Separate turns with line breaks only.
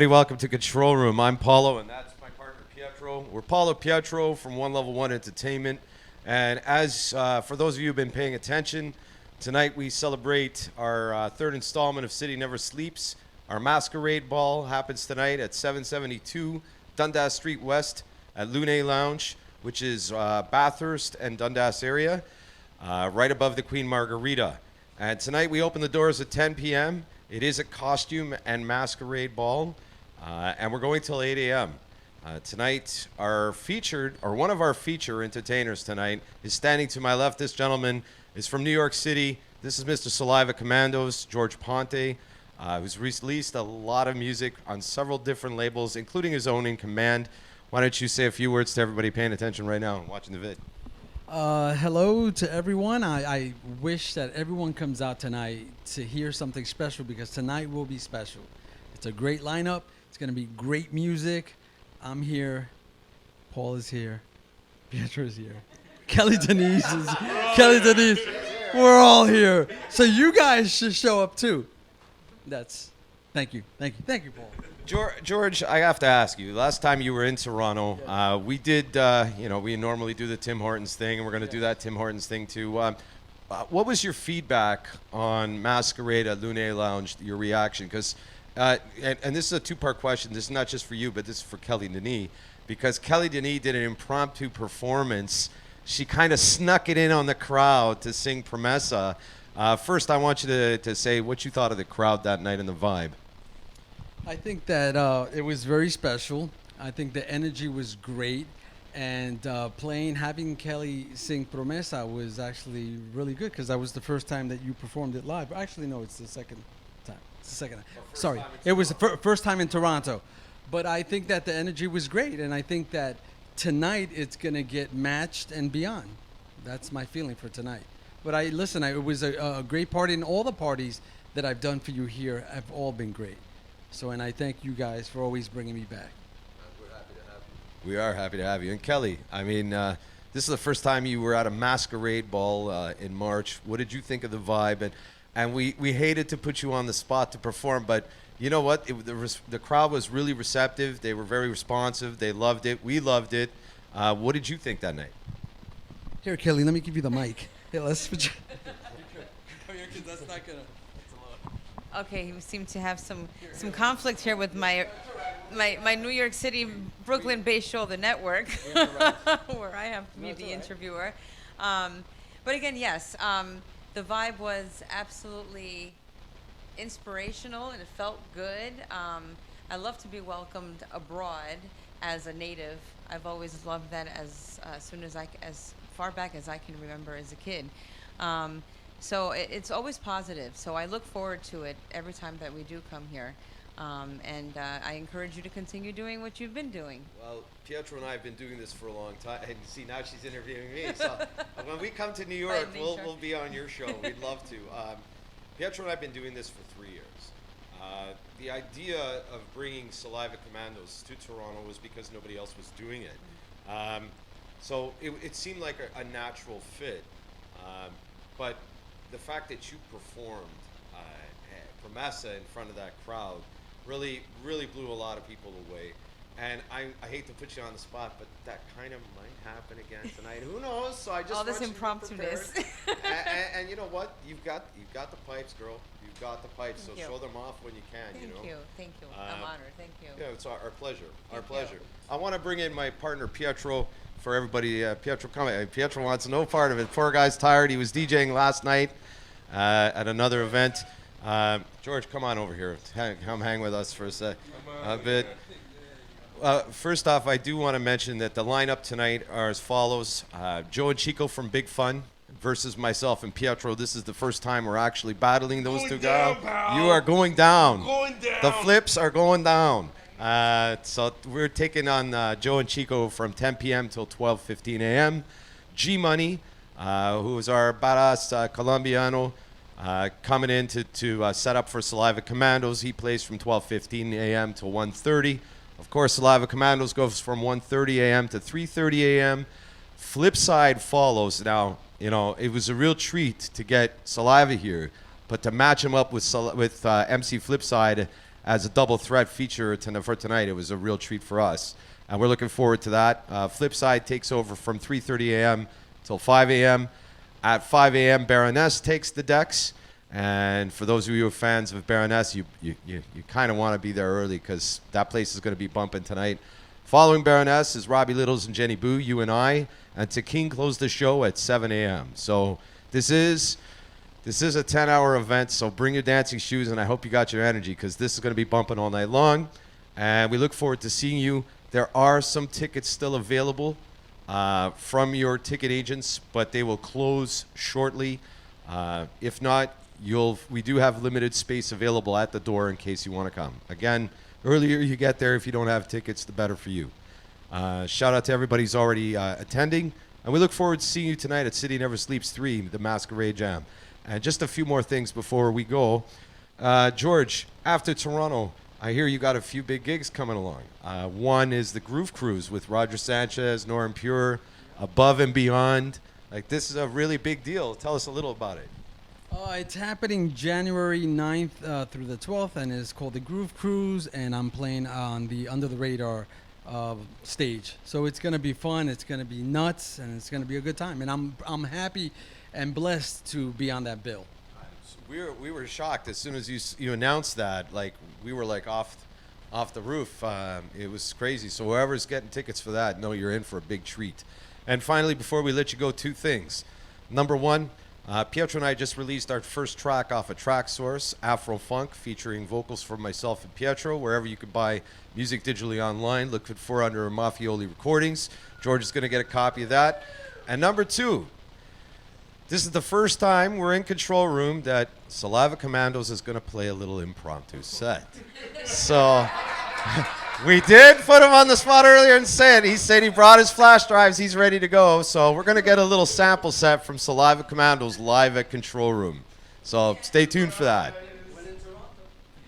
Welcome to Control Room. I'm Paulo, and that's my partner Pietro. We're Paulo Pietro from One Level One Entertainment. And as for those of you who've been paying attention, tonight we celebrate our third installment of City Never Sleeps. Our Masquerade Ball happens tonight at 772 Dundas Street West at Lune Lounge, which is Bathurst and Dundas area, right above the Queen Margarita. And tonight we open the doors at 10 p.m. It is a costume and masquerade ball. And we're going till 8 a.m. Tonight, one of our feature entertainers tonight is standing to my left. This gentleman is from New York City. This is Mr. Saliva Commandos, George Aponte, who's released a lot of music on several different labels, including his own In Command. Why don't you say a few words to everybody paying attention right now and watching the vid?
Hello to everyone. I wish that everyone comes out tonight to hear something special, because tonight will be special. It's a great lineup. It's going to be great music. I'm here. Paul is here. Pietro is here. Kelly Denise is Kelly Denise. We're all here. So you guys should show up too. Thank you, Paul.
George, I have to ask you. Last time you were in Toronto, we did, we normally do the Tim Hortons thing, and we're going to do that Tim Hortons thing too. What was your feedback on Masquerade at Lune Lounge, your reaction? Because, and this is a two-part question. This is not just for you, but this is for Kelly Denis. Because Kelly Denis did an impromptu performance. She kind of snuck it in on the crowd to sing Promessa. First, I want you to say what you thought of the crowd that night and the vibe.
I think that it was very special. I think the energy was great, and having Kelly sing Promesa was actually really good, because that was the first time that you performed it live. Actually, no, it's the second time. It's the second time. Sorry, it was the first time in Toronto. But I think that the energy was great, and I think that tonight it's gonna get matched and beyond. That's my feeling for tonight. But it was a great party, and all the parties that I've done for you here have all been great. So, and I thank you guys for always bringing me back.
We're happy to have you. We are happy to have you. And Kelly, I mean, this is the first time you were at a masquerade ball in March. What did you think of the vibe? And we hated to put you on the spot to perform, but you know what? The crowd was really receptive. They were very responsive. They loved it. We loved it. What did you think that night?
Here, Kelly, let me give you the mic. Here, let's switch. That's not gonna.
Okay, we seem to have some conflict here with my New York City, Brooklyn-based show, The Network, where I have to be the interviewer. But again, yes, the vibe was absolutely inspirational, and it felt good. I love to be welcomed abroad as a native. I've always loved that as far back as I can remember as a kid. So it's always positive. So I look forward to it every time that we do come here. And I encourage you to continue doing what you've been doing.
Well, Pietro and I have been doing this for a long time. And see, now she's interviewing me. So when we come to New York, we'll be on your show. We'd love to. Pietro and I have been doing this for 3 years. The idea of bringing Saliva Commandos to Toronto was because nobody else was doing it. So it seemed like a natural fit. But the fact that you performed Promessa in front of that crowd really blew a lot of people away. And I hate to put you on the spot, but that kind of might happen again tonight. Who knows? So I just
all this
want you to be
impromptu-ness.
and you know what? You've got the pipes, girl. You've got the pipes.
Thank
so
you.
show them off when you can.
Thank you. Thank you. I'm honored. Thank you.
Yeah, it's our pleasure. Our
Thank
pleasure.
you.
I want to bring in my partner Pietro. For everybody, Pietro, come. Pietro wants no part of it. Poor guy's tired. He was DJing last night at another event. George, come on over here. Come hang with us for a bit. First off, I do want to mention that the lineup tonight are as follows. Joe and Chico from Big Fun versus myself and Pietro. This is the first time we're actually battling those two guys. You are going down. The flips are going down. So we're taking on Joe and Chico from 10 p.m. till 12:15 a.m. G Money, who is our badass Colombiano, coming in to set up for Saliva Commandos. He plays from 12:15 a.m. till 1:30. Of course, Saliva Commandos goes from 1:30 a.m. to 3:30 a.m. Flipside follows. Now, you know, it was a real treat to get Saliva here, but to match him up with MC Flipside as a double threat feature for tonight. It was a real treat for us. And we're looking forward to that. Flipside takes over from 3:30 a.m. till 5 a.m. At 5 a.m., Baroness takes the decks. And for those of you who are fans of Baroness, you kind of want to be there early because that place is going to be bumping tonight. Following Baroness is Robbie Littles and Jenny Boo, you and I. And King closed the show at 7 a.m. So this is a 10-hour event, so bring your dancing shoes, and I hope you got your energy because this is going to be bumping all night long. And we look forward to seeing you. There are some tickets still available from your ticket agents, but they will close shortly. If not, we do have limited space available at the door in case you want to come. Again, earlier you get there. If you don't have tickets, the better for you. Shout out to everybody who's already attending. And we look forward to seeing you tonight at City Never Sleeps 3, the Masquerade Jam. And just a few more things before we go. George, after Toronto, I hear you got a few big gigs coming along. One is the Groove Cruise with Roger Sanchez, Norm Pure, Above and Beyond. Like, this is a really big deal. Tell us a little about it.
It's happening January 9th through the 12th, and it's called the Groove Cruise, and I'm playing on the Under the Radar stage. So it's going to be fun, it's going to be nuts, and it's going to be a good time. And I'm happy and blessed to be on that bill.
We were shocked as soon as you announced that. Like, we were like off the roof. It was crazy. So whoever's getting tickets for that, know you're in for a big treat. And finally, before we let you go, two things. Number one, Pietro and I just released our first track off of TrackSource, Afro Funk, featuring vocals from myself and Pietro. Wherever you could buy music digitally online, look for under Maffioli Recordings. George is going to get a copy of that. And number two, this is the first time we're in control room that Saliva Commandos is going to play a little impromptu set. So we did put him on the spot earlier and he said he brought his flash drives. He's ready to go. So we're going to get a little sample set from Saliva Commandos live at control room. So stay tuned for that.